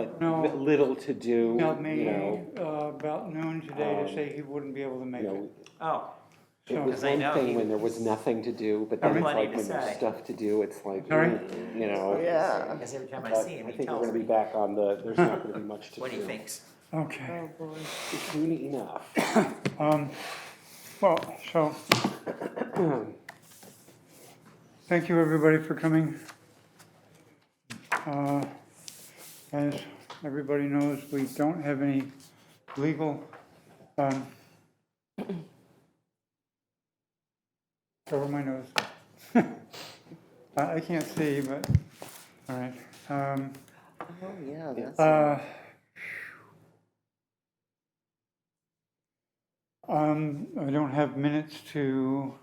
but No. little to do, Emailed me you know. about noon today to say he wouldn't be able to make You it. know, Oh, it So- was 'Cause I one know thing he when there was nothing to do, but then it's plenty like to when there's say. stuff to do, it's like, Sorry? you know. Yeah. because every time I But see him, I he think we're tells gonna be me back on there's not gonna be much to do. what he thinks. Okay. Oh, boy. Soon enough. Well, so, thank you everybody for coming. As everybody knows, we don't have any legal, cover my nose. I can't see, but, all right. Oh, yeah, that's. I don't have minutes to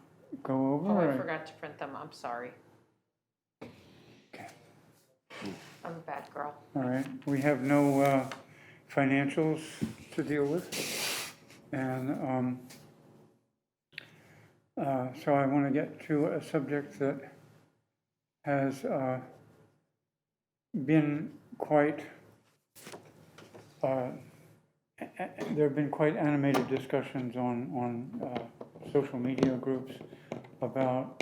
go over. Oh, I forgot to print them, I'm sorry. Okay. I'm a bad girl. All right, we have no financials to deal with. And so I want to get to a subject that has been quite, there have been quite animated discussions on social media groups about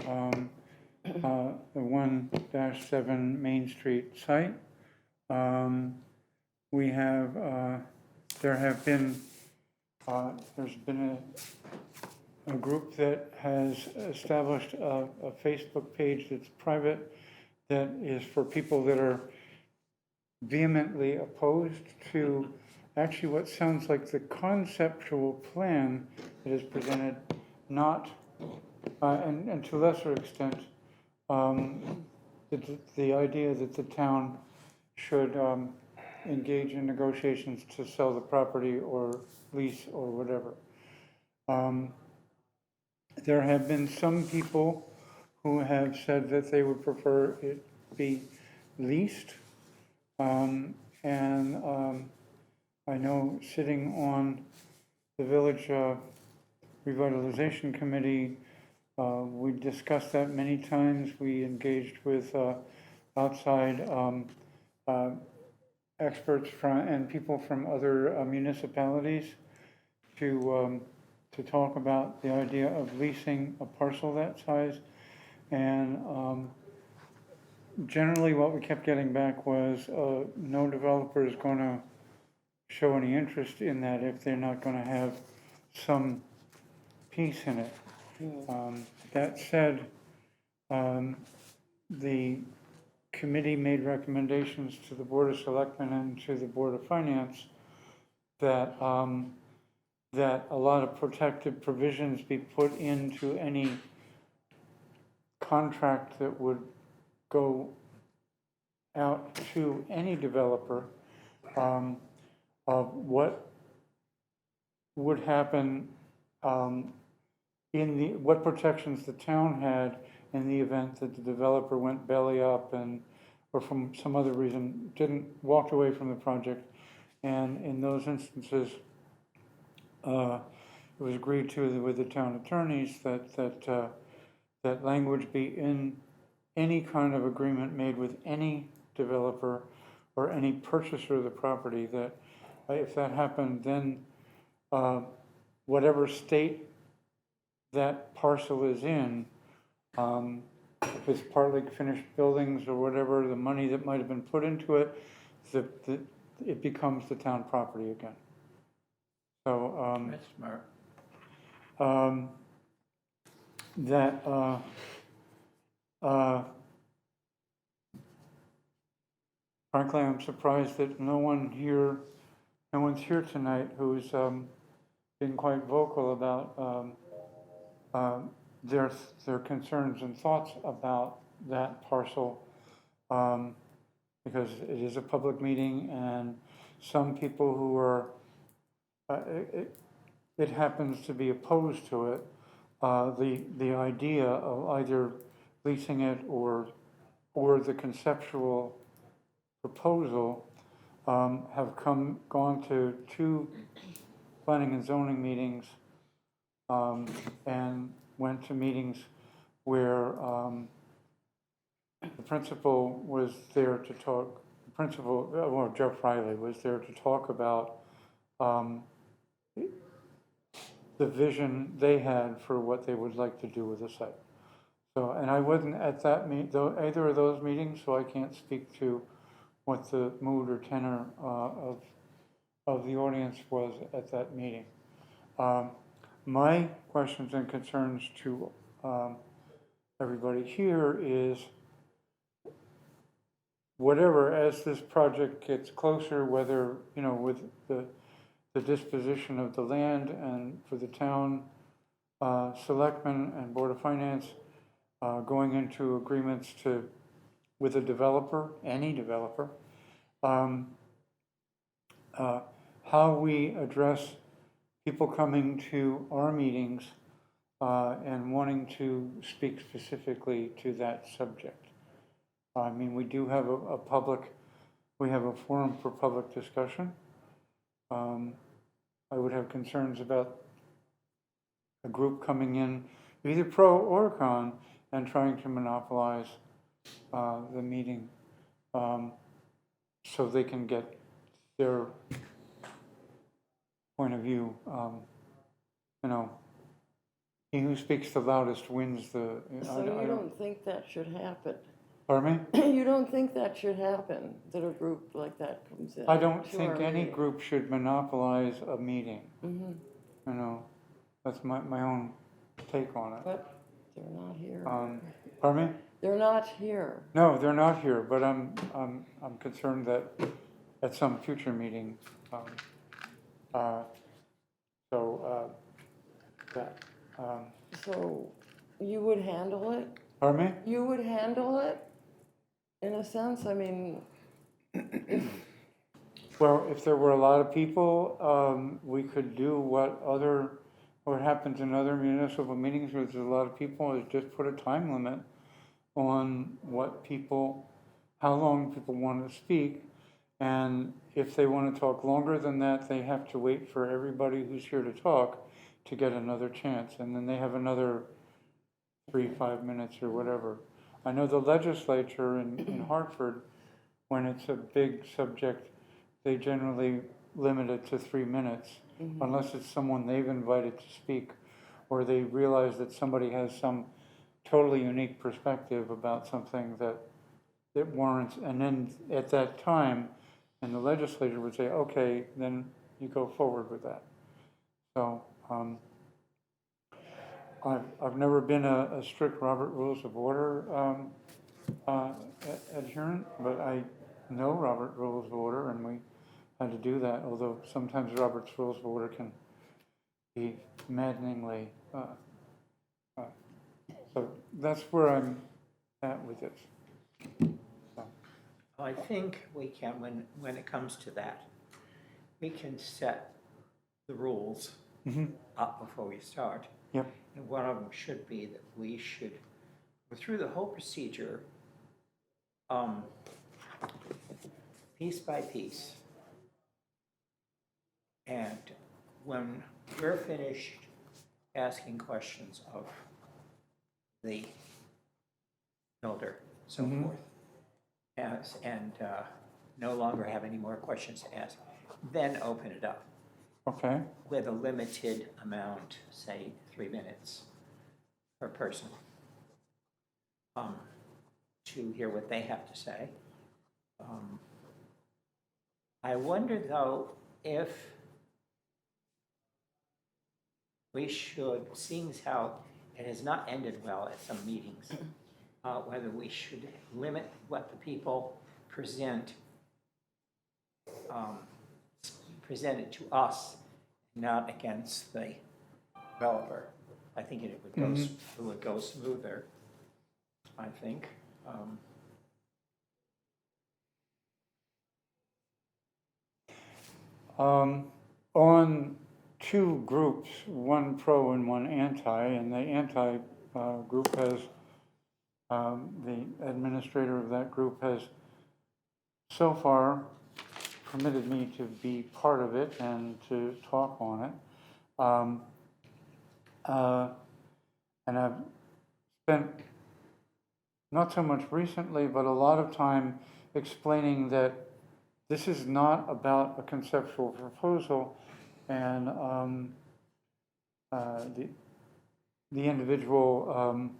the 1-7 Main Street site. We have, there have been, there's been a group that has established a Facebook page that's private, that is for people that are vehemently opposed to actually what sounds like the conceptual plan that is presented, not, and to a lesser extent, the idea that the town should engage in negotiations to sell the property or lease or whatever. There have been some people who have said that they would prefer it be leased. I know sitting on the village revitalization committee, we discussed that many times. We engaged with outside experts and people from other municipalities to talk about the idea of leasing a parcel that size. And generally what we kept getting back was no developer is going to show any interest in that if they're not going to have some piece in it. That said, the committee made recommendations to the Board of Selectmen and to the Board of Finance that that a lot of protective provisions be put into any contract that would go out to any developer of what would happen what protections the town had in the event that the developer went belly up or from some other reason walked away from the project. And in those instances, it was agreed to with the town attorneys that language be in any kind of agreement made with any developer or any purchaser of the property, that if that happened, then whatever state that parcel is in, if it's partly finished buildings or whatever, the money that might have been put into it, it becomes the town property again. So That's smart. Frankly, I'm surprised that no one's here tonight who's been quite vocal about their concerns and thoughts about that parcel, because it is a public meeting, and some people who are it happens to be opposed to it, the idea of either leasing it or the conceptual proposal have gone to 2 planning and zoning meetings and went to meetings where the principal was there to talk, the principal, well, Jeff Riley was there to talk about the vision they had for what they would like to do with the site. So, and I wasn't at that either of those meetings, so I can't speak to what the mood or tenor of the audience was at that meeting. My questions and concerns to everybody here is, whatever, as this project gets closer, whether, you know, with the disposition of the land and for the town selectmen and Board of Finance going into agreements with a developer, any developer, how we address people coming to our meetings and wanting to speak specifically to that subject. I mean, we do have we have a forum for public discussion. I would have concerns about a group coming in, either pro or con, and trying to monopolize the meeting so they can get their point of view. You know, he who speaks the loudest wins the. So you don't think that should happen? Pardon me? You don't think that should happen, that a group like that comes in? I don't to think our any meeting? group should monopolize a meeting. Mhm. You know, that's my own take on it. But they're not here. Pardon me? They're not here. No, they're not here, but I'm concerned that at some future meeting, So you would handle it? pardon me? You would handle it, in a sense? I mean, Well, if there were a lot of people, we could do what happens in other municipal meetings where there's a lot of people, is just put a time limit on how long people want to speak. And if they want to talk longer than that, they have to wait for everybody who's here to talk to get another chance. And then they have another 3-5 minutes or whatever. I know the legislature in Hartford, when it's a big subject, they generally limit it to 3 minutes, unless it's someone they've invited to speak, or they realize that somebody has some totally unique perspective about something that warrants, and then at that time, and the legislature would say, okay, then you go forward with that. So I've never been a strict Robert Rules of Order adherent, but I know Robert Rules of Order, and we had to do that, although sometimes Robert's Rules of Order can be maddeningly. So that's where I'm at with this. I think we can, when it comes to that, we can set the rules up before we start. Yep. And one of them should be that we should go through the whole procedure piece by piece. And when we're finished asking questions of the builder, so forth, and no longer have any more questions to ask, then open it up Okay. with a limited amount, say 3 minutes per person, to hear what they have to say. I wonder though if we should, seeing as how it has not ended well at some meetings, whether we should limit what the people presented to us, not against the developer. I think it would go smoother, I think. On two groups, one pro and one anti, and the anti group has, the administrator of that group has so far permitted me to be part of it and to talk on it. And I've spent not so much recently, but a lot of time explaining that this is not about a conceptual proposal, and the individual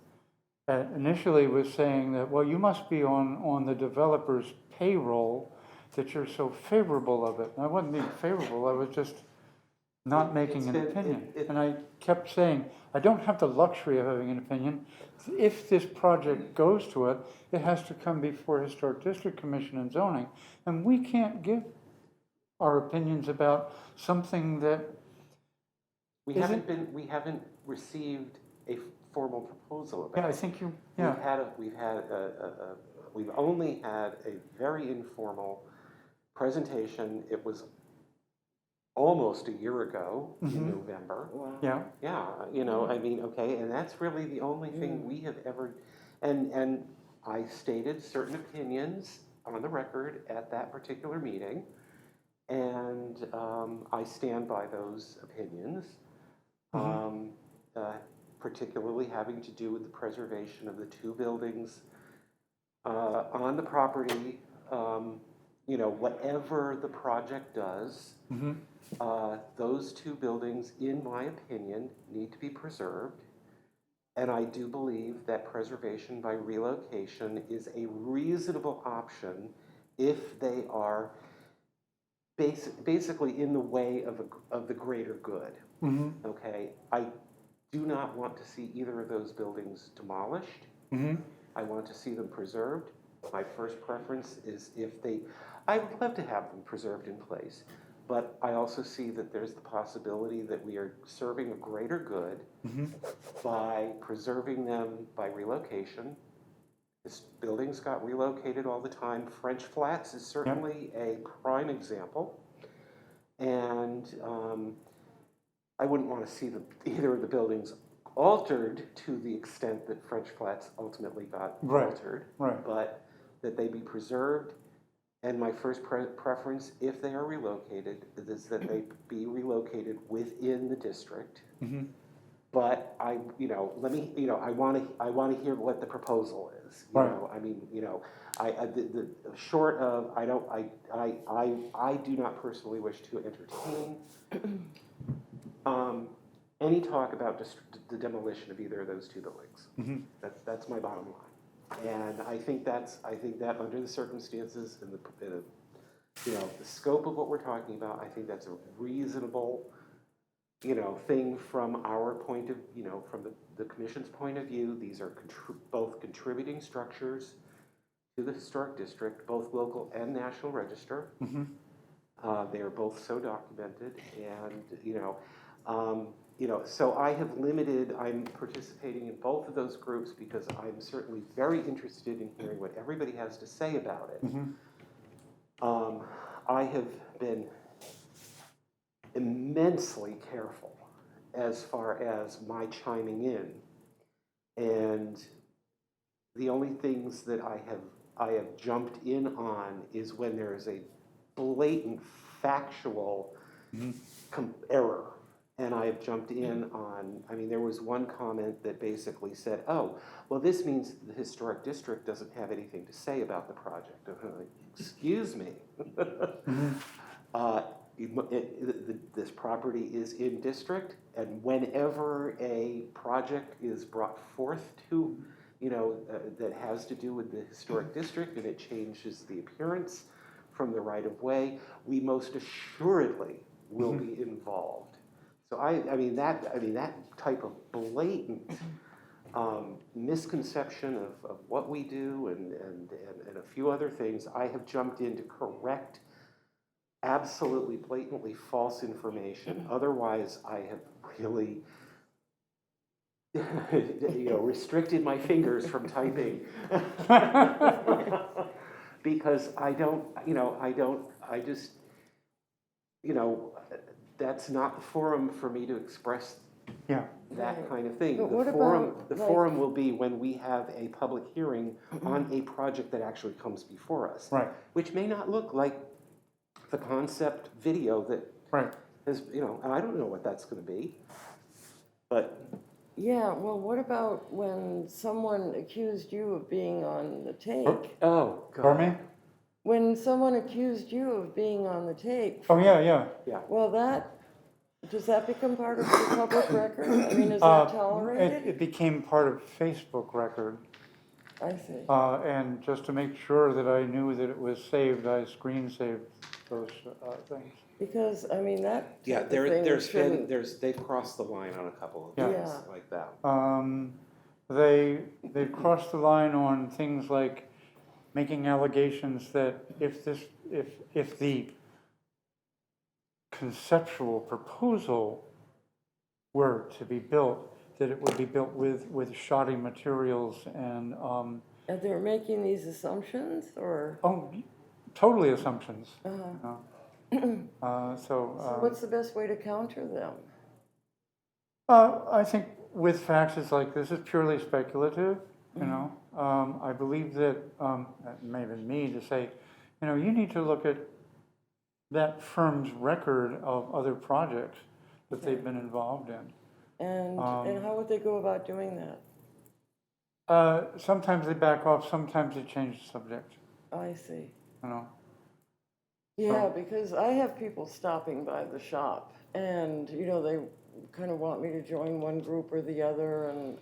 initially was saying that, well, you must be on the developer's payroll that you're so favorable of it. And I wasn't being favorable, I was just not making an opinion. And I kept saying, I don't have the luxury of having an opinion. If this project goes to it, it has to come before Historic District Commission and zoning. And we can't give our opinions about something that We haven't received a formal proposal about yeah, I it. think you, We've only had a very informal presentation. It was almost a year ago in November. Wow. yeah, Yeah, you know, I mean, okay, and that's really the only thing we have ever, and I stated certain opinions on the record at that particular meeting, and I stand by those opinions, particularly having to do with the preservation of the two buildings on the property. You know, whatever the project does, those two buildings, in my opinion, need to be preserved. And I do believe that preservation by relocation is a reasonable option if they are basically in the way of the greater good. Okay, I do not want to see either of those buildings demolished. I want to see them preserved. My first preference is I would love to have them preserved in place, but I also see that there's the possibility that we are serving a greater good by preserving them by relocation. This buildings got relocated all the time. French Flats is certainly a prime example, and I wouldn't want to see either of the buildings altered to the extent that French Flats ultimately got altered, but that they be preserved. And my first preference, if they are relocated, is that they be relocated within the district. But I want to hear what the proposal is. You know, I mean, you know, the short of I do not personally wish to entertain any talk about the demolition of either of those two buildings. That's my bottom line. And I think that under the circumstances and the scope of what we're talking about, I think that's a reasonable, thing from our point of, from the commission's point of view. These are both contributing structures to the historic district, both local and national register. They are both so documented, and so I'm participating in both of those groups because I'm certainly very interested in hearing what everybody has to say about it. I have been immensely careful as far as my chiming in, and the only things that I have jumped in on is when there is a blatant factual error. And I have jumped in on, there was one comment that basically said, oh, well, this means the historic district doesn't have anything to say about the project. Excuse me. This property is in district, and whenever a project is brought forth to, that has to do with the historic district and it changes the appearance from the right of way, we most assuredly will be involved. So that type of blatant misconception of what we do and a few other things, I have jumped in to correct absolutely blatantly false information. Otherwise, I have really restricted my fingers from typing because that's not the forum for me to express that kind of thing. But The what forum about, will be when we have a public hearing on a project that actually comes before us, which may not look like the concept video that is, and I don't know what that's going to be, but yeah, well, what about when someone accused you of being on the take? oh, God. Pardon me? when someone accused you of being on the take, Oh, yeah. well, does that become part of the public record? I mean, is that It tolerated? became part of Facebook record. I see. And just to make sure that I knew that it was saved, I screen saved those things. Because, I mean, that Yeah, type of thing there's shouldn't. been, they've crossed the line on a couple of Yeah. things Yeah. like that. They've crossed the line on things like making allegations that if the conceptual proposal were to be built, that it would be built with shoddy materials and, And they're making these assumptions, or? totally assumptions. Uh-huh. So What's the best way to counter them? I think with facts like this, it's purely speculative, you know. I believe that, that may have been me to say, you know, you need to look at that firm's record of other projects that they've been involved in. And how would they go about doing that? Sometimes they back off, sometimes they change the subject, I see. you know. Yeah, because I have people stopping by the shop, and, you know, they kind of want me to join one group or the other, and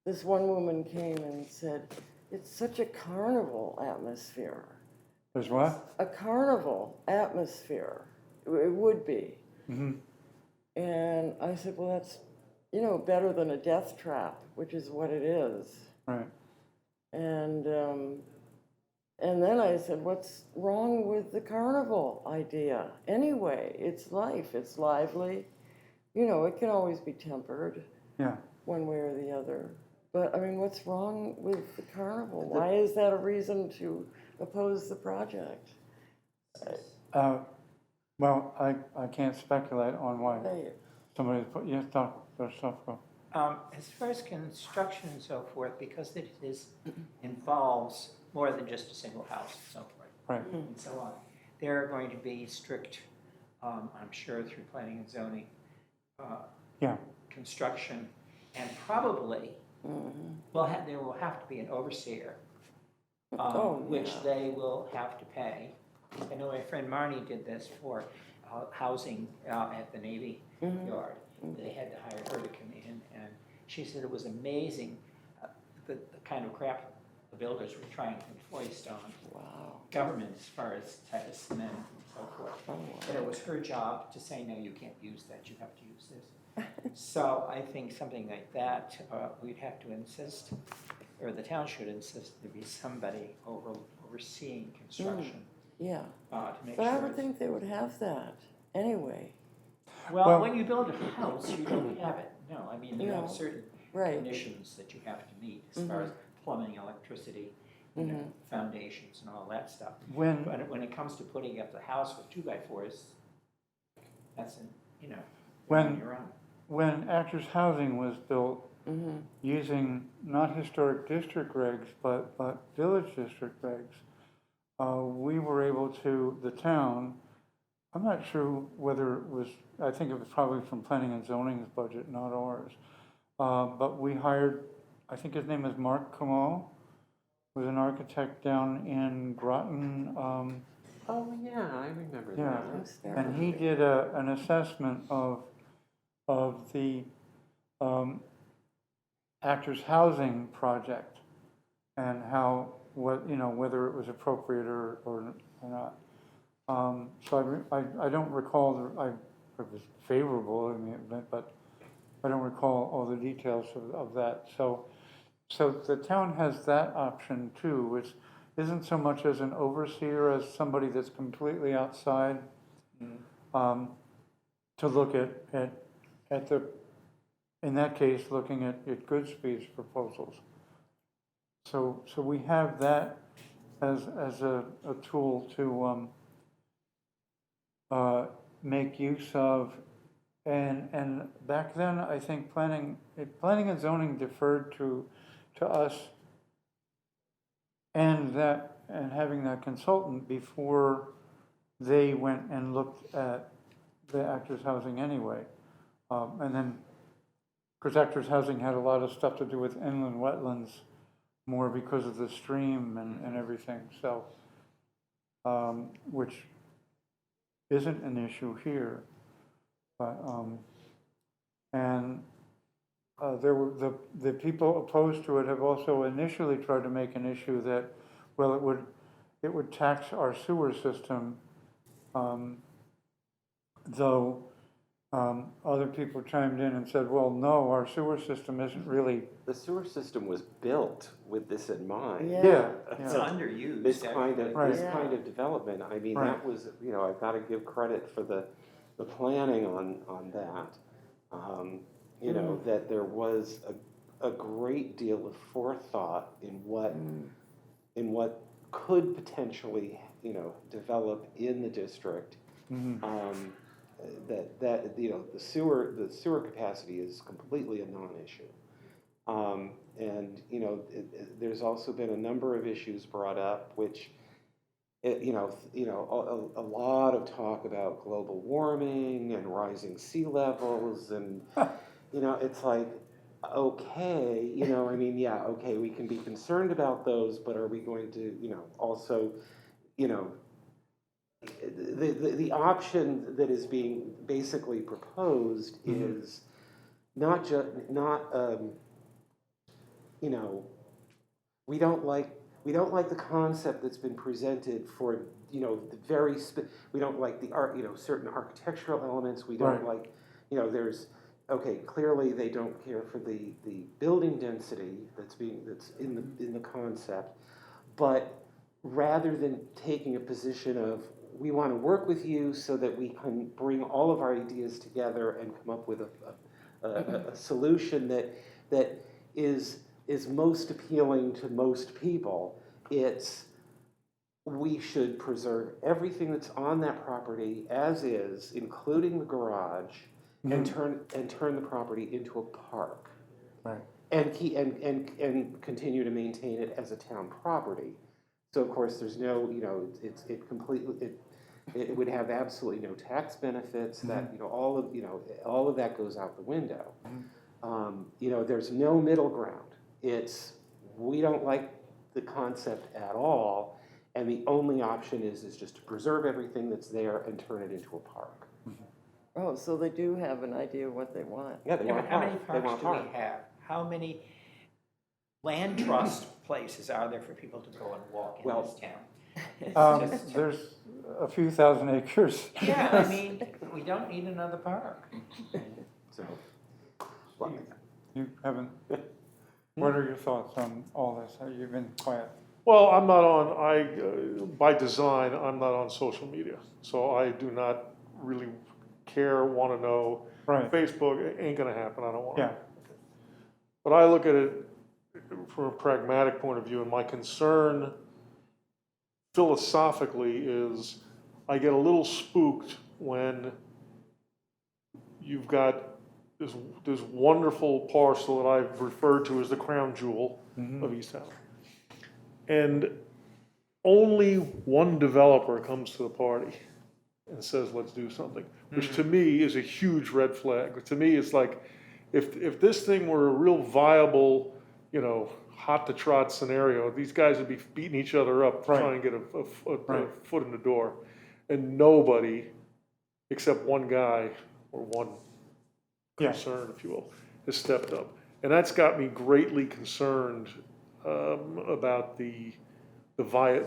this one woman came and said, it's such a carnival atmosphere. There's what? A carnival atmosphere, it would be. Mm-hmm. And I said, well, that's, you know, better than a death trap, which is what it is. Right. And then I said, what's wrong with the carnival idea? Anyway, it's life, it's lively. You know, it can always be tempered. Yeah. One way or the other. But, I mean, what's wrong with the carnival? Why is that a reason to oppose the project? Well, I can't speculate on why Hey, somebody's put, yes, Dr. Suffolk. As far as construction and so forth, because it involves more than just a single house and so forth, Right. and so on, there are going to be strict, I'm sure through planning and zoning, Yeah. construction, and probably there will have to be an overseer, which yeah. they will have to pay. I know my friend Marnie did this for housing at the Navy Yard. They had to hire her to come in, and she said it was amazing the kind of crap the builders were trying to foist on government as far as cement and so forth. But it was her job to say, no, you can't use that, you have to use this. So I think something like that, we'd have to insist, or the town should insist there be somebody overseeing construction. Yeah, To make but sure I would think they would have that anyway. Well, when you build a house, you don't have it, no, I mean, you No. have certain Right. conditions that you have to meet as far as plumbing, electricity, you know, foundations and all that stuff. But when it comes to putting up the house with 2x4s, that's, you're on your own. When Actors Housing was built, using not historic district regs, but village district regs, we were able to, the town, I'm not sure whether it was, I think it was probably from planning and zoning's budget, not ours. But we hired, I think his name is Mark Kamal, was an architect down in Groton. Oh, yeah, I remember Yeah, that. and he did an assessment of the Actors Housing project and whether it was appropriate or not. So I don't recall, it was favorable, I mean, but I don't recall all the details of that. So the town has that option too, which isn't so much as an overseer as somebody that's completely outside, to look at the, in that case, looking at Goodspeed's proposals. So we have that as a tool to make use of, and back then I think planning and zoning deferred to us, and having that consultant before they went and looked at the Actors Housing anyway, and then because Actors Housing had a lot of stuff to do with inland wetlands more because of the stream and everything, so, which isn't an issue here. But, and there were, the people opposed to it have also initially tried to make an issue that, well, it would tax our sewer system, though other people chimed in and said, well, no, our sewer system isn't really, The sewer system was built with this in mind. Yeah. It's yeah, underused. This kind of, Right. this kind of development, I mean, Right. that was, you know, I've got to give credit for the planning on that. You know, that there was a great deal of forethought in what could potentially, you know, develop in the district. That you know, the sewer capacity is completely a non-issue. And you know, there's also been a number of issues brought up, which, you know, a lot of talk about global warming and rising sea levels, and you know, it's like, okay, you know, I mean, yeah, okay, we can be concerned about those, but are we going to, you know, also, you know, the option that is being basically proposed is not just, you know, we don't like the concept that's been presented for, you know, we don't like the art, you know, certain architectural elements. We don't Right. like, you know, okay, clearly they don't care for the building density that's in the concept, but rather than taking a position of, we want to work with you so that we can bring all of our ideas together and come up with a solution that is most appealing to most people. It's, we should preserve everything that's on that property as is, including the garage, and turn the property into a park. right, And continue to maintain it as a town property. So of course, there's no, you know, it would have absolutely no tax benefits. That, you know, all of that goes out the window. You know, there's no middle ground. It's, we don't like the concept at all, and the only option is just to preserve everything that's there and turn it into a park. Oh, so they do have an idea of what they want. Yeah, they Yeah, want but a how many park. They want parks a do we park. have? How many land trust places are there for people to go and walk in Well, this town? It's just- there's a few thousand acres. Yeah, I mean, we don't need another park. So, well, You haven't, what are your thoughts on all this? You've been quiet. Well, I'm not on, by design, I'm not on social media. So I do not really care, want to know. Right, Facebook ain't going to happen, I don't want to. yeah, But I look at it from a pragmatic point of view, and my concern philosophically is I get a little spooked when you've got this wonderful parcel that I've referred to as the crown jewel of East Haddam. And only one developer comes to the party and says, let's do something, which to me is a huge red flag. To me, it's like, if this thing were a real viable, you know, hot to trot scenario, these guys would be beating each other up Right. trying to get a Right. foot in the door. And nobody, except one guy or one Yeah. concern, if you will, has stepped up. And that's got me greatly concerned about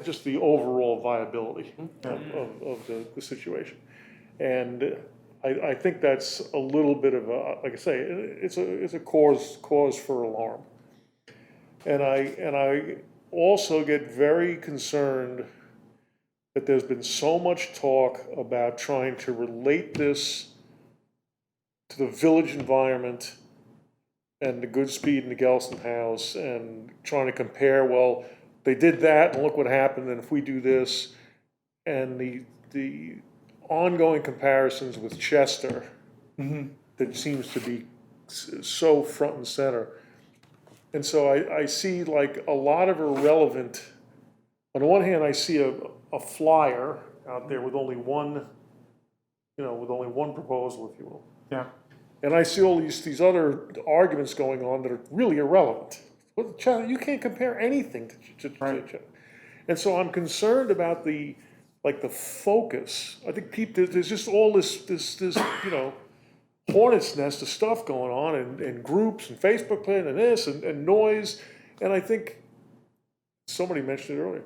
just the overall viability of the situation. And I think that's a little bit of a, like I say, it's a cause for alarm. And I also get very concerned that there's been so much talk about trying to relate this to the village environment and the Goodspeed and the Gelston House, and trying to compare, well, they did that and look what happened, and if we do this, and the ongoing comparisons with Chester that seems to be so front and center. And so I see like a lot of irrelevant, on the one hand, I see a flyer out there with only one, with only one proposal, if you will. yeah, And I see all these other arguments going on that are really irrelevant. Well, you can't compare anything to. Right. And so I'm concerned about the focus. I think there's just all this, hornet's nest of stuff going on and groups and Facebook page and this and noise. And I think somebody mentioned it earlier.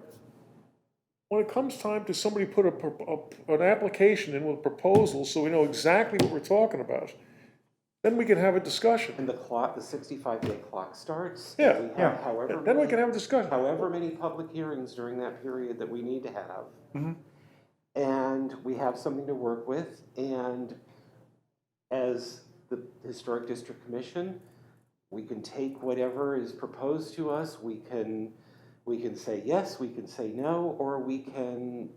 When it comes time to somebody put an application in with a proposal so we know exactly what we're talking about, then we can have a discussion. And the 65-day clock starts. Yeah. and we have Yeah. However Then we many- can have a discussion. however many public hearings during that period that we need to have. Mhm. And we have something to work with, and as the Historic District Commission, we can take whatever is proposed to us, we can say yes, we can say no, or we can,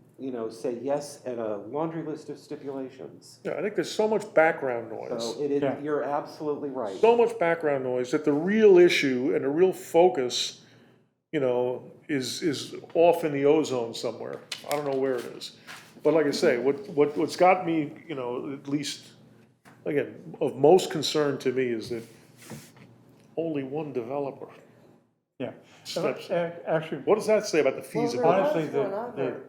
say yes and a laundry list of stipulations. Yeah, I think there's so much background noise. So it is, Yeah. you're absolutely right. So much background noise that the real issue and the real focus, is off in the ozone somewhere. I don't know where it is. But like I say, what's got me, at least, again, of most concern to me is that only one developer Yeah. steps. Actually, What does that say about the Well, feasibility? Honestly, there was the- one other.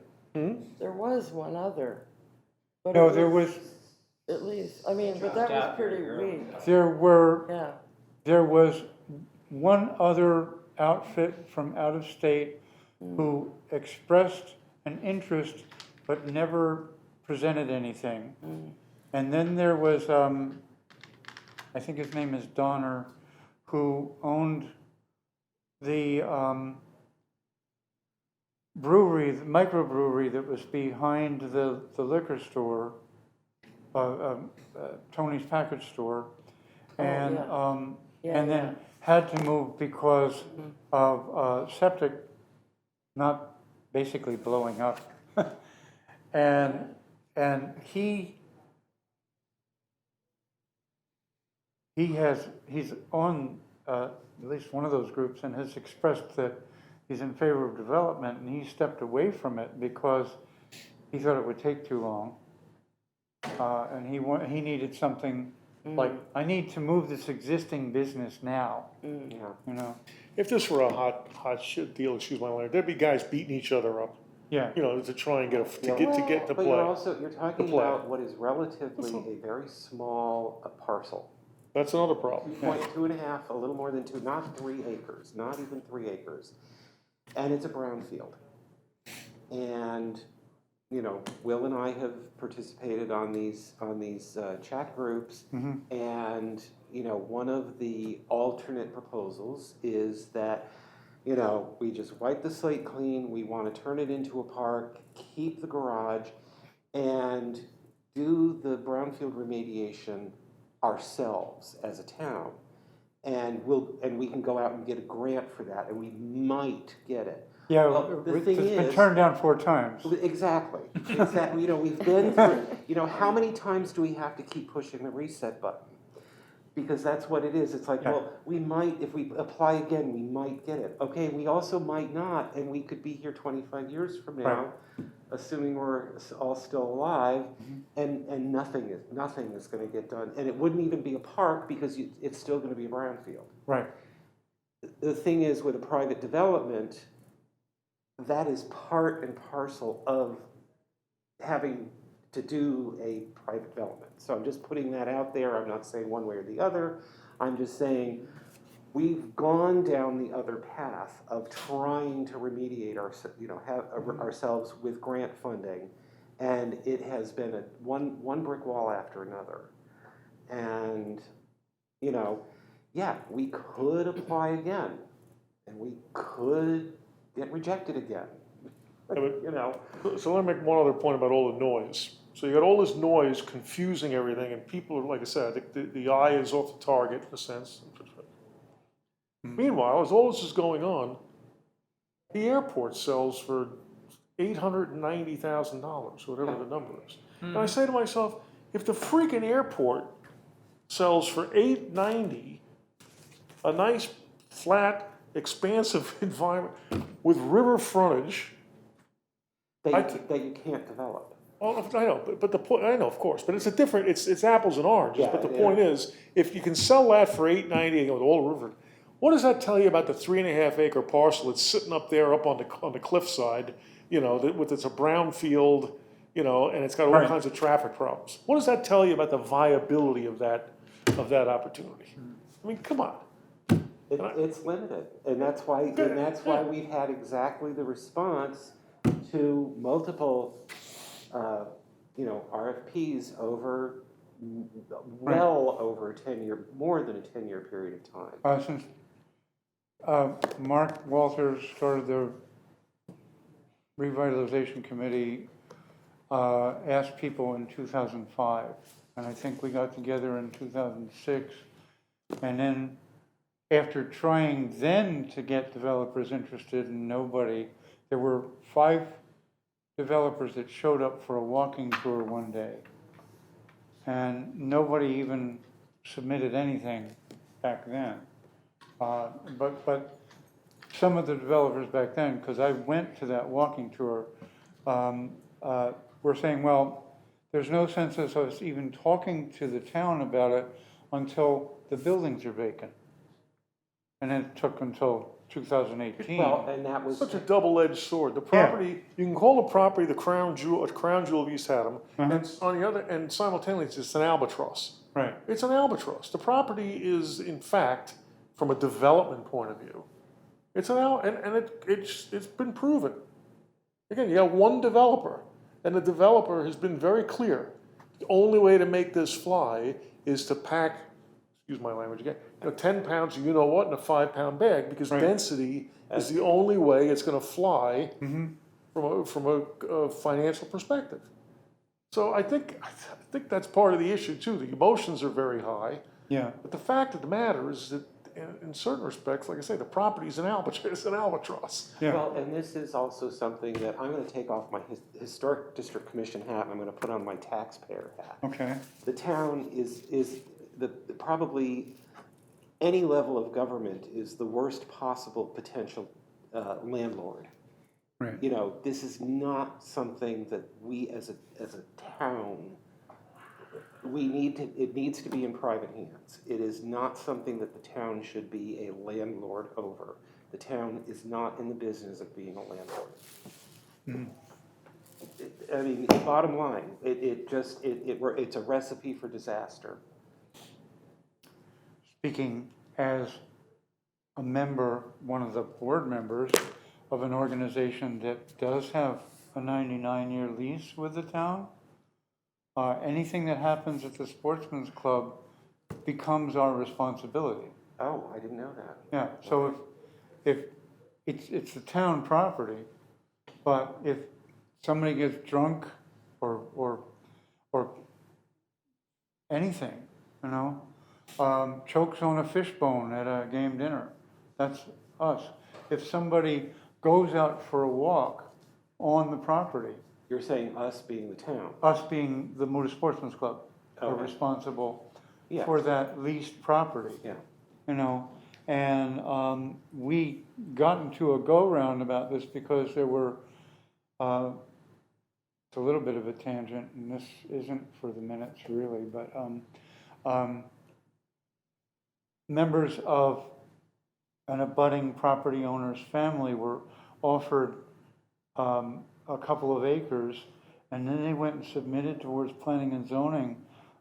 There was one other. But no, it there was, At least, I mean, but that was pretty weak, there yeah. was one other outfit from out of state who expressed an interest but never presented anything. And then there was, I think his name is Donner, who owned the brewery, the microbrewery that was behind the liquor store, Tony's Package Store. And, yeah. Yeah, and then had to move because of septic not basically blowing up. And he's on at least one of those groups and has expressed that he's in favor of development, and he stepped away from it because he thought it would take too long. And he needed something like, I need to move this existing business now, Yeah. If this were a hot shit deal, excuse my language, there'd be guys beating each other up, Yeah, to try and get to But play. you're talking play. about what is relatively a very small parcel. That's another problem. 2.5, a little more than 2, not 3 acres, not even 3 acres. And it's a brownfield. And, Will and I have participated on these chat groups. And, one of the alternate proposals is that, we just wipe the slate clean, we want to turn it into a park, keep the garage, and do the brownfield remediation ourselves as a town. And we can go out and get a grant for that, and we might get it. yeah, Well, the it's thing been is- turned down 4 times. Exactly. We've been through, how many times do we have to keep pushing the reset button? Because that's what it is. It's like, Yeah. well, we might, if we apply again, we might get it. Okay, we also might not, and we could be here 25 years from now, assuming we're all still alive, and nothing is gonna get done. And it wouldn't even be a park because it's still gonna be a brownfield. Right, The thing is, with a private development, that is part and parcel of having to do a private development. So I'm just putting that out there. I'm not saying one way or the other. I'm just saying we've gone down the other path of trying to remediate ourselves with grant funding, and it has been one brick wall after another. And we could apply again, and we could get rejected again. So let me make one other point about all the noise. So you got all this noise confusing everything, and people are, like I said, I think the eye is off the target in a sense. Meanwhile, as all this is going on, the airport sells for $890,000, whatever the number is. And I say to myself, if the freaking airport sells for $890,000, a nice, flat, expansive environment with river frontage. That you can't develop. Well, I know, but the point, I know, of course, but it's it's apples and oranges. Yeah, But the yeah. point is, if you can sell that for $890,000 with all the river, What does that tell you about the 3.5 acre parcel that's sitting up there up on the cliffside, you know, it's a brown field, you know, and it's got all Right. kinds of traffic problems? What does that tell you about the viability of that opportunity? I mean, come on. It's limited, and that's why we've had exactly the response to multiple, RFPs over, well over a 10-year, more than a 10-year period of time. Since Mark Walters started the revitalization committee, asked people in 2005, and I think we got together in 2006, and then after trying then to get developers interested and nobody, there were 5 developers that showed up for a walking tour one day, and nobody even submitted anything back then. But some of the developers back then, because I went to that walking tour, were saying, well, there's no sense of us even talking to the town about it until the buildings are vacant. And it took until 2018. Well, and that was. Such a double-edged sword. The property, you can call the property the crown jewel of East Haddam, and on the other, and simultaneously, it's an albatross. Right. It's an albatross. The property is, in fact, from a development point of view, it's it's been proven. Again, you have one developer, and the developer has been very clear. The only way to make this fly is to pack, excuse my language again, 10 pounds of you-know-what in a 5-pound bag, because density is the only way it's going to fly from a financial perspective. So I think that's part of the issue too. The emotions are very high. Yeah. But the fact of the matter is that in certain respects, like I say, the property is an albatross. Yeah. Well, and this is also something that I'm going to take off my historic district commission hat and I'm going to put on my taxpayer hat. Okay. The town is probably any level of government is the worst possible potential landlord. Right. You know, this is not something that we as a town, it needs to be in private hands. It is not something that the town should be a landlord over. The town is not in the business of being a landlord. I mean, bottom line, it's a recipe for disaster. Speaking as a member, one of the board members of an organization that does have a 99-year lease with the town, anything that happens at the Sportsman's Club becomes our responsibility. Oh, I didn't know that. Yeah, so if it's the town property, but if somebody gets drunk or anything, you know, chokes on a fishbone at a game dinner, that's us. If somebody goes out for a walk on the property, You're saying us being the town. us being the Motor Sportsman's Club, are Okay. responsible Yes. for that leased property. Yeah. You know, and we got into a go-round about this because there were, it's a little bit of a tangent, and this isn't for the minutes really, but members of an abutting property owner's family were offered a couple of acres, and then they went and submitted towards planning and zoning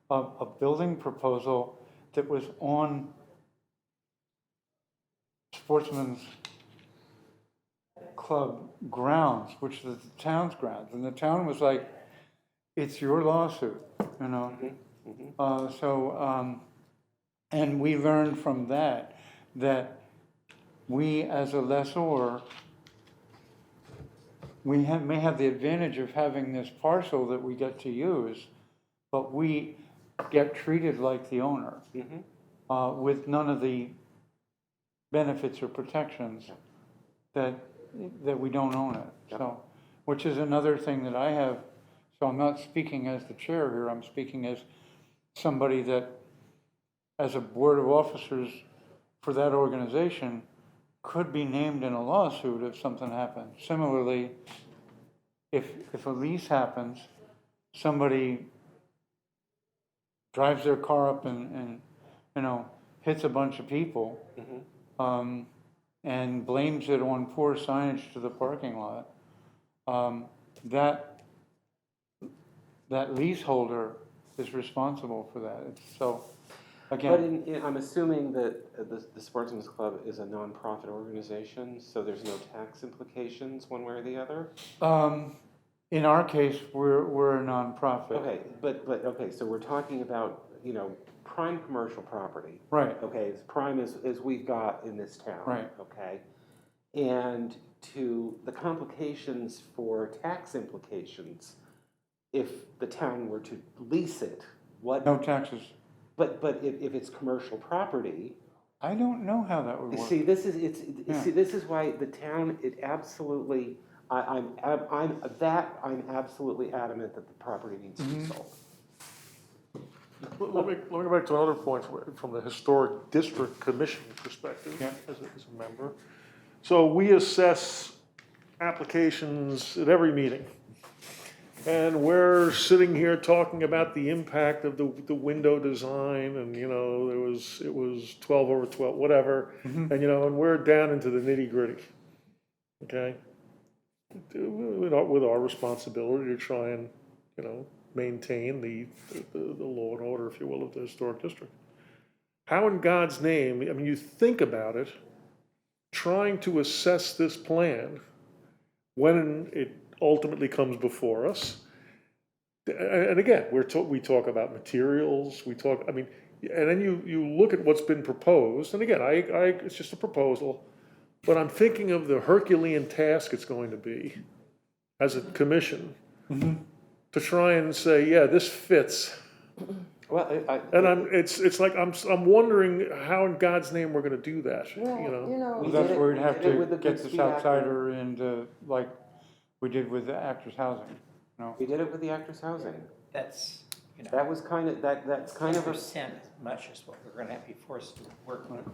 a building proposal that was on Sportsman's Club grounds, which is the town's grounds, and the town was like, it's your lawsuit, you know. And we learned from that we as a lessor, we may have the advantage of having this parcel that we get to use, but we get treated like the owner with none of the benefits or protections that we don't own it. So, which is another thing that I have. So I'm not speaking as the chair here. I'm speaking as somebody that, as a board of officers for that organization, could be named in a lawsuit if something happens. Similarly, if a lease happens, somebody drives their car up and you know, hits a bunch of people, and blames it on poor signage to the parking lot, that leaseholder is responsible for that. So, But again, I'm assuming that the Sportsman's Club is a nonprofit organization, so there's no tax implications one way or the other? in our case, we're a nonprofit. Okay, okay, so we're talking about, prime commercial property. Right, Okay, as prime as we've got in this town. Right. Okay, and to the complications for tax implications, if the town were to lease it, what? no taxes. But if it's commercial property, I don't know how that would you work. see, this Yeah. is why the town, it absolutely, I'm absolutely adamant that the property needs to be sold. Let me go back to another point from the Historic District Commission perspective, Yeah. as a member. So we assess applications at every meeting. And we're sitting here talking about the impact of the window design, and, it was 12 over 12, whatever. And, and we're down into the nitty-gritty, okay? With our responsibility to try and, maintain the law and order, if you will, of the historic district. How in God's name, I mean, you think about it, trying to assess this plan when it ultimately comes before us. And again, we talk about materials, and then you look at what's been proposed, and again, it's just a proposal, but I'm thinking of the Herculean task it's going to be as a commission to try and say, yeah, this fits. Well, And it's like, I'm wondering how in God's name we're gonna do that, Well, Well, We that's did it- where we'd we have did it to with the get Good this Speed Act. outsider into, like we did with the actors' housing. We did it with the actors' housing. That's, That was that's kind of a 10% much is what we're gonna have to be forced to work with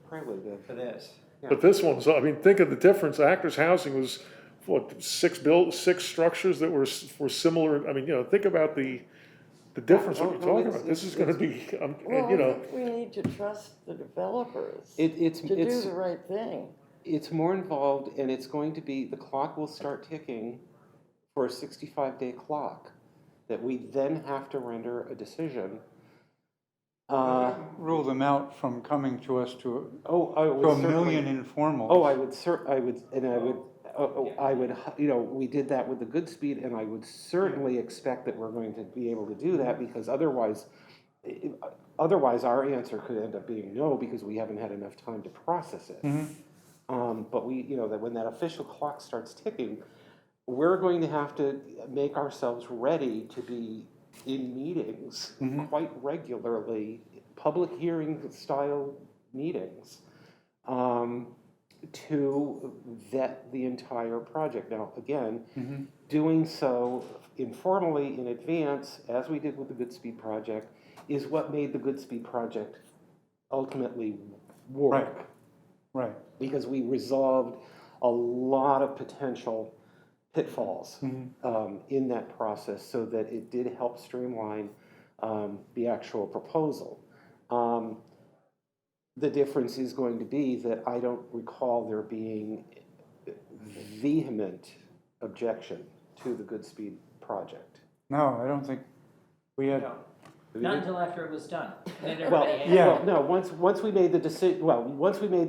prelude. for this. But this one's, think of the difference, Actors Housing was, six structures that were similar, think about the difference that you're talking about, this is gonna be, Well, I think we need to trust the developers It's to do the right thing. it's more involved, and it's going to be, the clock will start ticking for a 65-day clock that we then have to render a decision. Rule them out from coming to us to I a would million informals. we did that with the Good Speed, and I would certainly expect that we're going to be able to do that, because otherwise our answer could end up being no, because we haven't had enough time to process it. But that when that official clock starts ticking, we're going to have to make ourselves ready to be in meetings quite regularly, public hearing style meetings, to vet the entire project. Now, again, doing so informally in advance, as we did with the Good Speed project, is what made the Good Speed project ultimately work. Right. Because we resolved a lot of potential pitfalls in that process, so that it did help streamline the actual proposal. The difference is going to be that I don't recall there being vehement objection to the Good Speed project. No, I don't think we had. No, not until after it was done. And then Well, everybody yeah. had, no, once we made the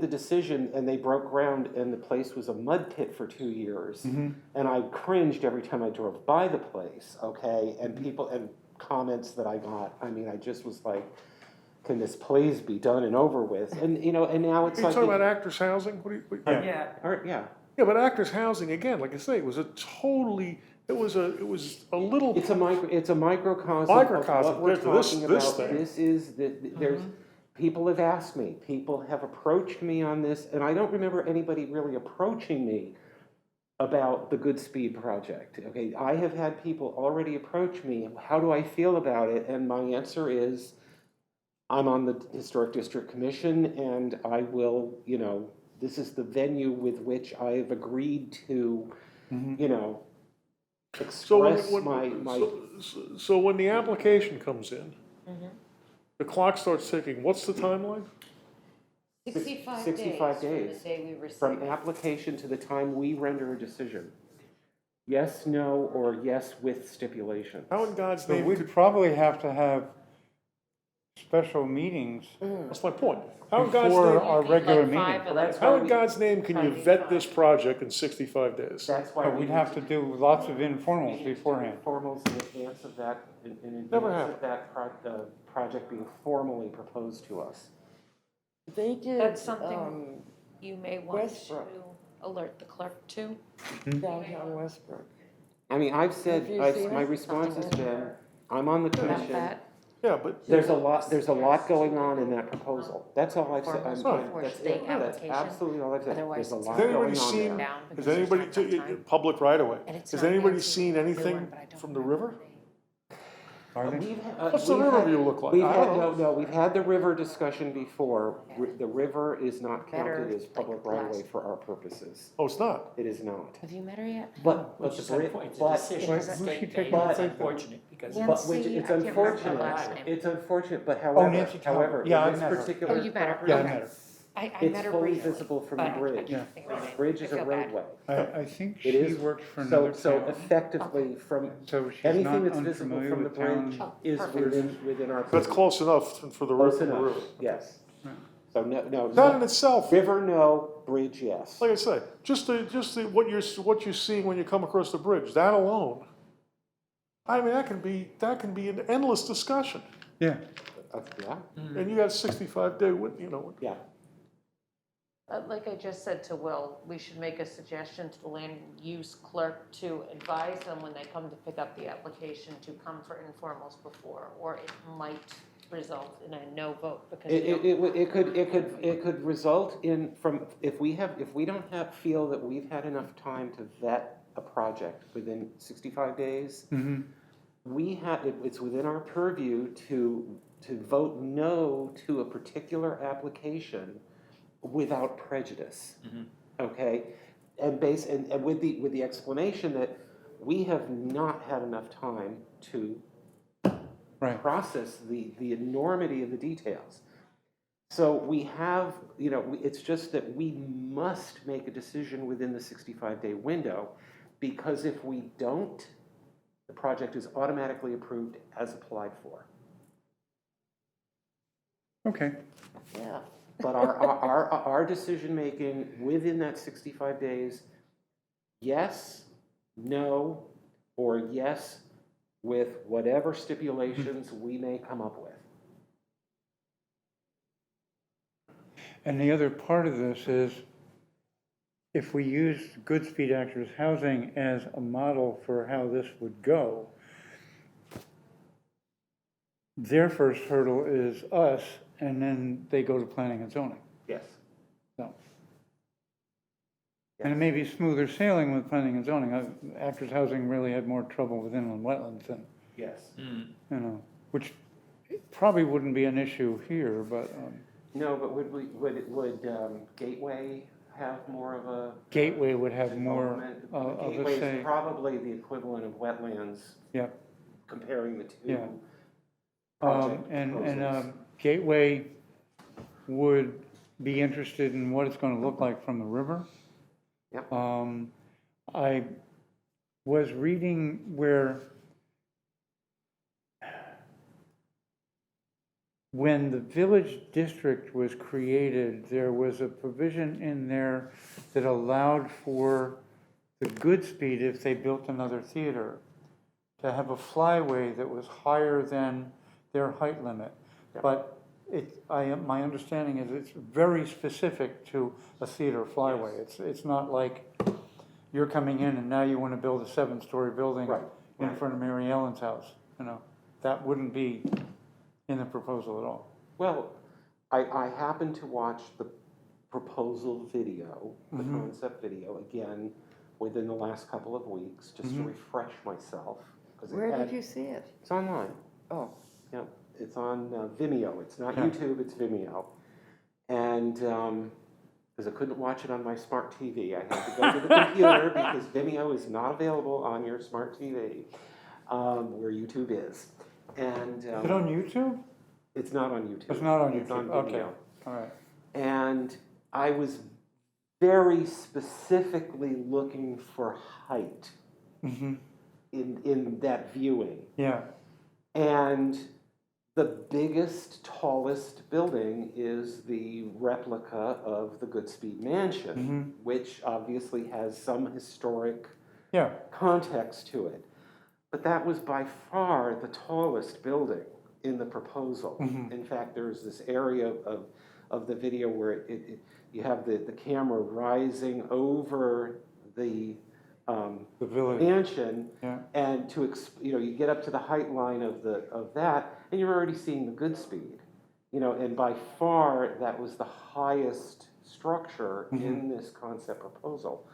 decision and they broke ground and the place was a mud pit for 2 years, and I cringed every time I drove by the place, okay, and people, and comments that I got, I just was like, can this please be done and over with? And, and now it's Are you like. talking about Actors Housing? yeah, Yeah. Yeah, but Actors Housing, again, like I say, it was a little. It's a microcosm Microcosm of what we're compared to this talking about. thing. This is, there's, people have asked me, people have approached me on this, and I don't remember anybody really approaching me about the Good Speed project. Okay, I have had people already approach me, how do I feel about it? And my answer is, I'm on the Historic District Commission, and I will, this is the venue with which I have agreed to, express So when the application comes in, the clock starts ticking, what's the timeline? 65 days 65 from the days day we receive from it. application to the time we render a decision. Yes, no, or yes with stipulations. How in God's So name, we'd probably have to have special meetings that's my point. How in God's before name, our Like regular five meeting. of them. That's how why in we, God's name can you vet this project in 65 days? that's why But we we'd need have to do lots of informals we need to do beforehand. Formals in advance of that, in Never advance of that project being formally proposed to us. They did, That's something you may want to Westbrook. alert the clerk to. downtown Westbrook. I mean, I've said, Have you seen my it? response has been, I'm on the About commission. that, Yeah, but There's a lot going on in that proposal. That's all I've said. Before That's state it. That's application. absolutely all I've said. Otherwise There's a it's lot has anybody going on seen, there. down has because there's anybody, not enough time. public right away, And it's has not anybody fancy, seen new anything one, but I don't from the remember river? the name. What's the river view look like? We've I had, don't know. no, we've had the river discussion before. The river is not Better, counted as public like, right of way last- for our purposes. Oh, it's not? It is not. Have you met her yet? But Which the is bridge, unfortunate, it's a but, decision Who's of she state taking data, the it's thing? unfortunate, because. Yeah. but, which, Nancy, it's I can't remember her unfortunate, last name. it's unfortunate, but Oh, Nancy however, Talbot. however, Yeah, I in this met her. particular Oh, you met her? property, Yeah, I Okay. met her. I it's met her fully briefly. visible from but the I bridge. can't think of her The name. bridge is I a feel bad. roadway. I think It she is, worked for so, another so town. effectively, from So she's anything not that's visible unfamiliar from the with bridge town. is perfect. within our. That's purview. close enough for the river, Close from the enough, river. yes. Right. So no, That in itself, river, no, bridge, yes. like I say, what you're seeing when you come across the bridge, that alone, I mean, that can be an endless discussion. Yeah, Yeah, And you got a 65-day, yeah. Like I just said to Will, we should make a suggestion to the land use clerk to advise them when they come to pick up the application to come for informals before, or it might result in a no vote because we don't. It could result in, if we don't feel that we've had enough time to vet a project within 65 days, it's within our purview to vote no to a particular application without prejudice. Okay? And with the explanation that we have not had enough time to right. process the enormity of the details. So we have, it's just that we must make a decision within the 65-day window, because if we don't, the project is automatically approved as applied for. Okay. Yeah. But our decision-making within that 65 days, yes, no, or yes, with whatever stipulations we may come up with. And the other part of this is, if we use Goodspeed Actors Housing as a model for how this would go, their first hurdle is us, and then they go to planning and zoning. Yes. So, and it may be smoother sailing with planning and zoning. Actors Housing really had more trouble with inland wetlands than, Yes. which probably wouldn't be an issue here, but No, but would Gateway have more of a Gateway would have more involvement? of a Gateway say. is probably the equivalent of wetlands. Yeah. Comparing the two. Yeah. Project And proposals. Gateway would be interested in what it's going to look like from the river. Yep. I was reading where when the village district was created, there was a provision in there that allowed for the Goodspeed, if they built another theater, to have a flyway that was higher than their height limit. Yep. But my understanding is it's very specific to a theater flyway. It's not like you're coming in and now you want to build a 7-story building Right, in right. front of Mary Ellen's house. That wouldn't be in the proposal at all. Well, I happened to watch the proposal video, the concept video, again, within the last couple of weeks, just to refresh myself. 'Cause it Where had- did you see it? It's online. Oh, Yeah, it's on Vimeo. It's not Yeah. YouTube, it's Vimeo. And because I couldn't watch it on my smart TV, I had to go to the computer because Vimeo is not available on your smart TV, where YouTube is. And Is it on YouTube? it's not on YouTube. It's not on It's YouTube, on okay, Vimeo. all right. And I was very specifically looking for height Mm-hmm. in that viewing. Yeah. And the biggest, tallest building is the replica of the Goodspeed Mansion, Mm-hmm. which obviously has some historic Yeah. context to it. But that was by far the tallest building in the proposal. Mhm. In fact, there's this area of the video where you have the camera rising over the The village. mansion, Yeah. and you get up to the height line of that, and you're already seeing the Goodspeed. And by far that was the highest structure in this concept proposal.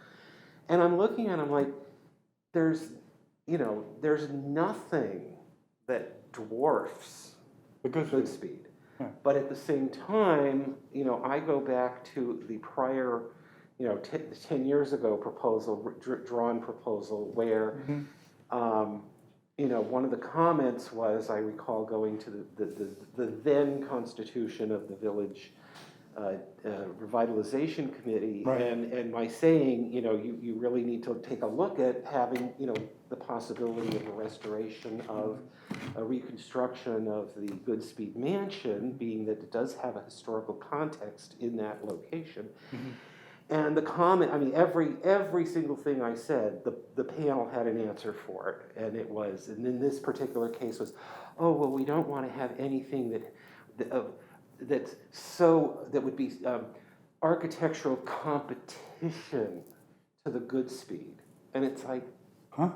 And I'm looking at it, I'm like, there's nothing that dwarfs The good. Goodspeed. Yeah. But at the same time, I go back to the prior, 10 years ago proposal, drawn proposal, where, one of the comments was, I recall going to the then constitution of the village revitalization committee, Right. and my saying, you really need to take a look at having, the possibility of a restoration of a reconstruction of the Goodspeed Mansion, being that it does have a historical context in that location. And the comment, I mean, every single thing I said, the panel had an answer for it, and and in this particular case was, oh, well, we don't want to have anything that would be architectural competition to the Goodspeed. And it's like, Huh?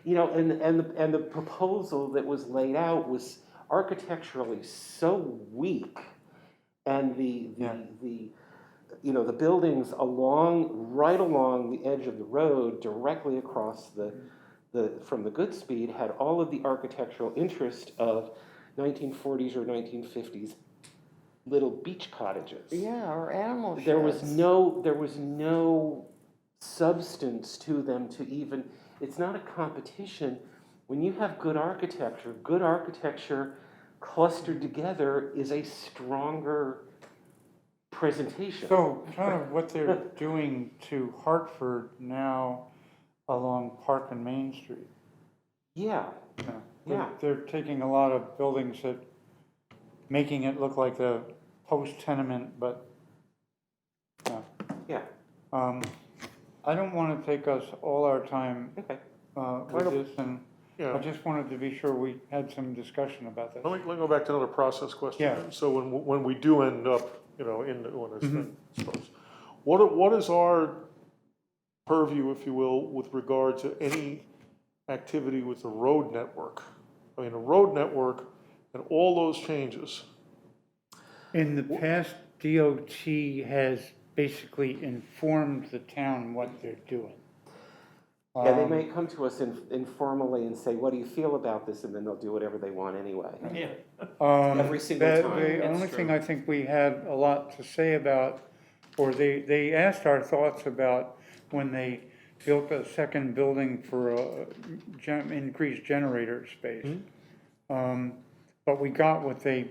and the proposal that was laid out was architecturally so weak, and the buildings right along the edge of the road, directly across from the Goodspeed, had all of the architectural interest of 1940s or 1950s little beach cottages. Yeah, or animal sheds. There was no substance to them to even. It's not a competition. When you have good architecture clustered together is a stronger presentation. So kind of what they're doing to Hartford now along Park and Main Street. Yeah. Yeah. They're taking a lot of buildings that, making it look like the post-tenement, but, yeah. Yeah. I don't want to take us all our time Okay. with this, and Yeah. I just wanted to be sure we had some discussion about this. Let me go back to another process question. Yeah. then. So when we do end up, when it's been disposed, what is our purview, if you will, with regard to any activity with the road network? I mean, the road network and all those changes. In the past, DOT has basically informed the town what they're doing. Yeah, they may come to us informally and say, what do you feel about this? And then they'll do whatever they want anyway. Yeah. Every single time. The That's only thing true. I think we had a lot to say about, or they asked our thoughts about when they built a second building for increased generator space. But we got what they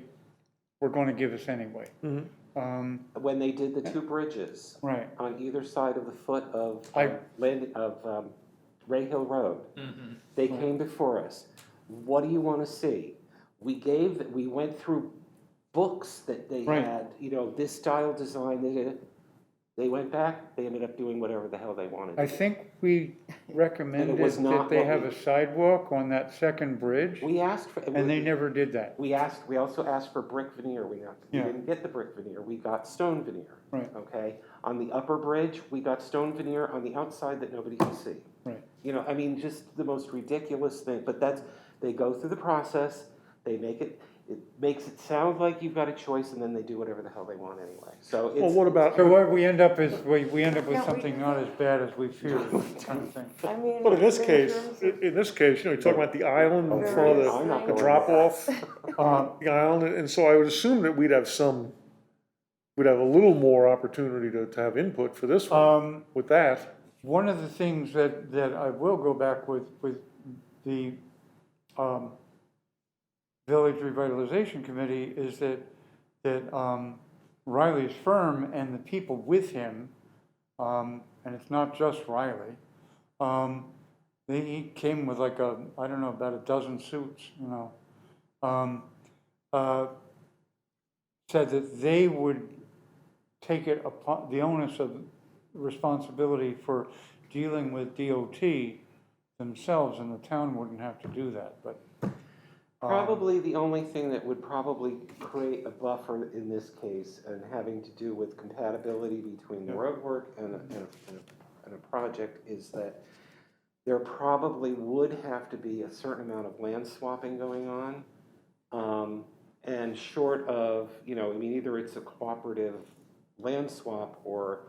were going to give us anyway. When they did the two bridges Right. on either side of the foot of I- Ray Hill Road, they came before us. What do you want to see? We went through books that they Right. had, this style design. They went back, they ended up doing whatever the hell they wanted. I think we recommended was not that they what have we- a sidewalk on that second bridge, We asked for, and they never did that. we also asked for brick veneer. We Yeah. didn't get the brick veneer, we got stone veneer. Right. Okay, on the upper bridge, we got stone veneer on the outside that nobody can see. Right. Just the most ridiculous thing, but they go through the process, it makes it sound like you've got a choice, and then they do whatever the hell they want anyway. So Well, it's, what about, So what we end up is, we end up with Yeah, we- something not as bad as we feared, kind of thing. I mean. but in this case, terms of- you're talking about the island in front of I'm not the going drop there. off, the island, and so I would assume that we'd have a little more opportunity to have input for this one with that. One of the things that I will go back with the Village Revitalization Committee is that Riley's firm and the people with him, and it's not just Riley, he came with like I don't know, about a dozen suits, you know, said that they would take it upon the onus of responsibility for dealing with DOT themselves, and the town wouldn't have to do that, but. Probably the only thing that would probably create a buffer in this case and having to do with compatibility between the road work and a project is that there probably would have to be a certain amount of land swapping going on. And short of, you know, I mean, either it's a cooperative land swap or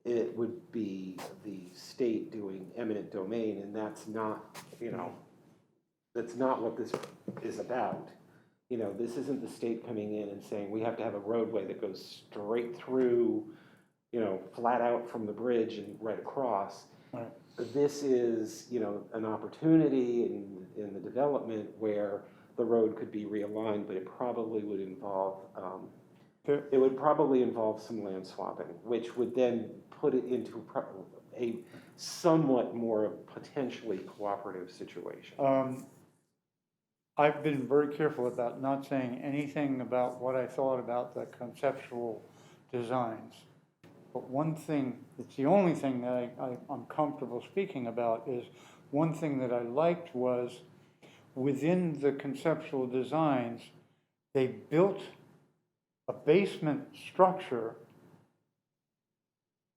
it would be the state doing eminent domain, and that's not, you know, that's not what this is about. You know, this isn't the state coming in and saying, we have to have a roadway that goes straight through, you know, flat out from the bridge and right across. Right. This is, you know, an opportunity in the development where the road could be realigned, but it probably would involve, it would probably involve some land swapping, which would then put it into a somewhat more potentially cooperative situation. I've been very careful about not saying anything about what I thought about the conceptual designs. But one thing, it's the only thing that I'm comfortable speaking about, is one thing that I liked was within the conceptual designs, they built a basement structure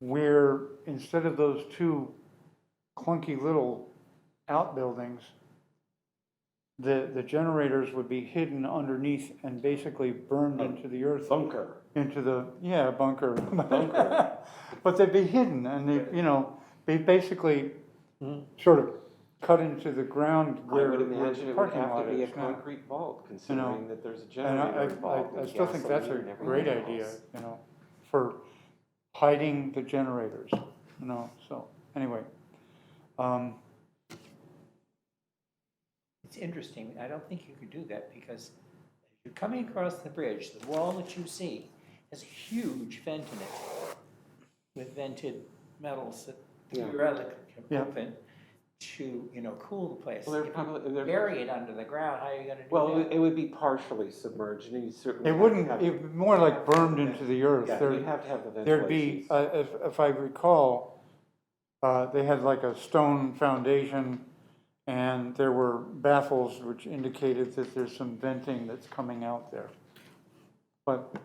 where instead of those two clunky little outbuildings, the generators would be hidden underneath and basically burned into the earth. Bunker. Into the, yeah, bunker. Bunker. But they'd be hidden and they, you know, they basically sort of cut into the ground I where would where imagine the it would parking have lot to be a is now. concrete vault, considering that there's a And generator involved. I and still think that's a gasoline and great everything idea, else. you know, for hiding the generators, you know, so, anyway. It's interesting, I don't think you could do that because as you're coming across the bridge, the wall that you see has a huge vent in it with vented metals that Yeah. theoretically can Yeah. open to, you know, cool the place. Well, they're If you probably, they're, bury it under the ground, how are you gonna do well, that? it would be partially submerged, and you certainly. It have to wouldn't, have- it would more like burned into the earth. Yeah, There- you'd have to have the There'd ventilation. be, if I recall, they had like a stone foundation and there were baffles which indicated that there's some venting that's coming out there. But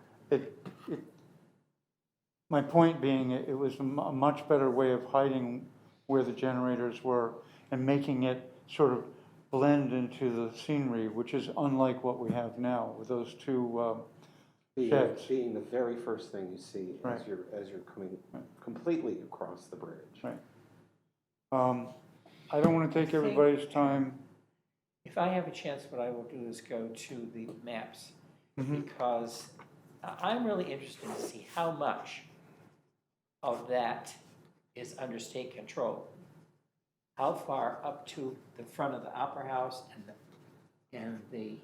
my point being, it was a much better way of hiding where the generators were and making it sort of blend into the scenery, which is unlike what we have now with those two sheds. Being the very first thing you see Right. as you're coming completely across the bridge. Right. I don't want to take everybody's time. If I have a chance, what I will do is go to the maps, Mhm. because I'm really interested to see how much of that is under state control. How far up to the front of the Opera House and the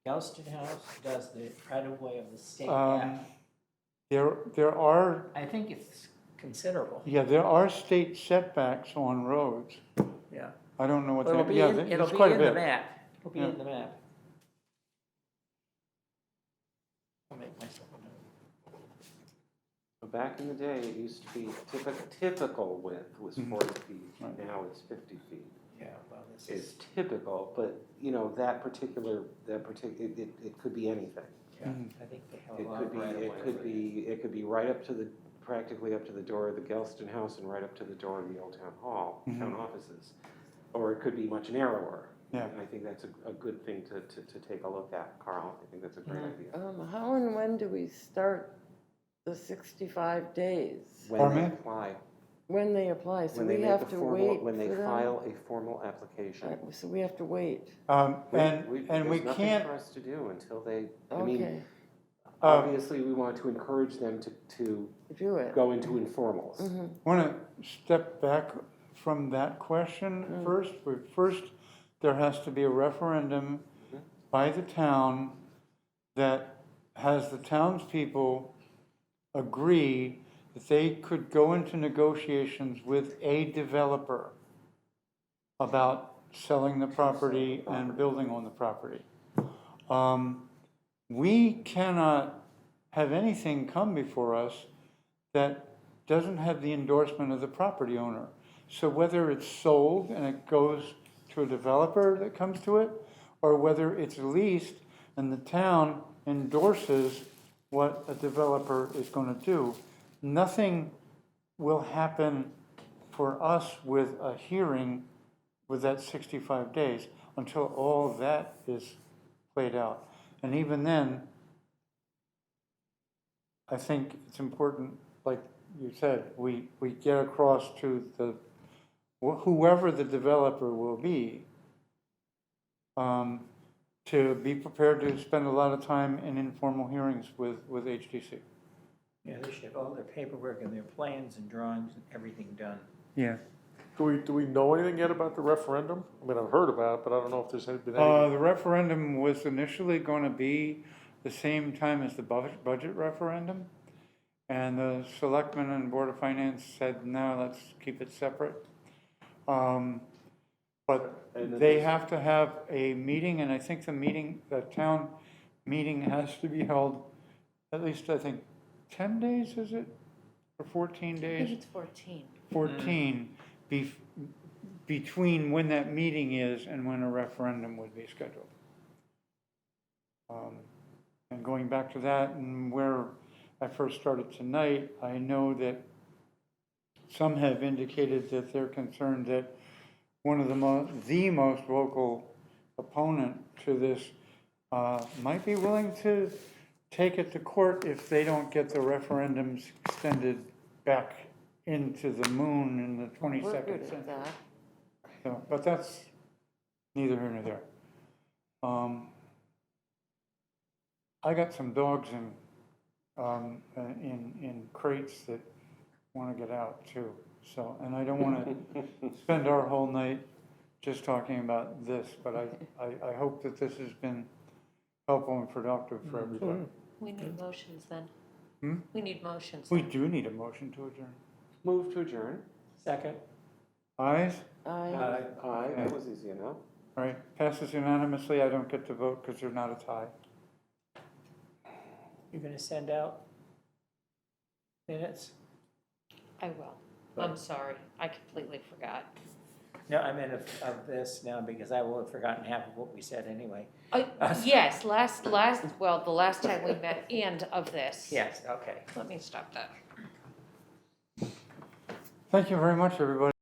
Galston House does the right-of-way of the state have? There are, I think it's considerable. yeah, there are state setbacks on roads. Yeah. I don't know what Well, they, it'll be yeah, in, it'll it's be quite a in the bit. map. It'll be Yeah. in the map. I'll make myself a note. So back in the day, it used to be typical width was 40 feet. Right. Now it's 50 feet. Yeah, well, this Is is, typical, but you know it could be anything. yeah, I think they have a It lot could of be right-of-way. it could be right up to the practically up to the door of the Gelston House and right up to the door of the old town hall, town offices, or it could be much narrower. Yeah. And I think that's a good thing to take a look at, Carl. I think that's a great idea. How and when do we start the 65 days? When they Pardon me? apply, When they apply, so when they we make have a to formal, wait when they for them? file a formal application. So we have to wait, And we There's nothing can't, for us to do until they, I mean, okay, obviously, we want to encourage them to do it. go into informals. want to step back from that question first. First, there has to be a referendum by the town that has the townspeople agree that they could go into negotiations with a developer about selling the property and building on the property. We cannot have anything come before us that doesn't have the endorsement of the property owner. So whether it's sold and it goes to a developer that comes to it, or whether it's leased and the town endorses what a developer is going to do, nothing will happen for us with a hearing with that 65 days until all of that is played out. And even then, I think it's important, like you said, we get across to the whoever the developer will be, to be prepared to spend a lot of time in informal hearings with HDC. Yeah, they should have all their paperwork and their plans and drawings and everything done. Yeah. Do we know anything yet about the referendum? I mean, I've heard about it, but I don't know if there's been any. The referendum was initially going to be the same time as the budget referendum. And the selectmen and Board of Finance said, no, let's keep it separate. But they have to have a meeting, and I think the town meeting has to be held at least, I think, 10 days, is it? Or 14 I days? think it's 14. 14 between when that meeting is and when a referendum would be scheduled. And going back to that and where I first started tonight, I know that some have indicated that they're concerned that one of the most vocal opponent to this might be willing to take it to court if they don't get the referendums extended back into the moon in the 22nd We're good century. at that. So, but that's neither here nor there. I got some dogs in crates that want to get out too. So, and I don't want to spend our whole night just talking about this, but I hope that this has been helpful and productive for everybody. We need motions then. Hmm? We need motions. We then. do need a motion to adjourn. Move to adjourn. Second? Ayes? I, Aye, that was easy enough. All right, passes unanimously. I don't get to vote because there's not a tie. You're gonna send out minutes? I will. I'm sorry. I completely forgot. No, I meant of this now because I will have forgotten half of what we said anyway. Yes, the last time we met and of this. Yes, okay. Let me stop that. Thank you very much, everybody.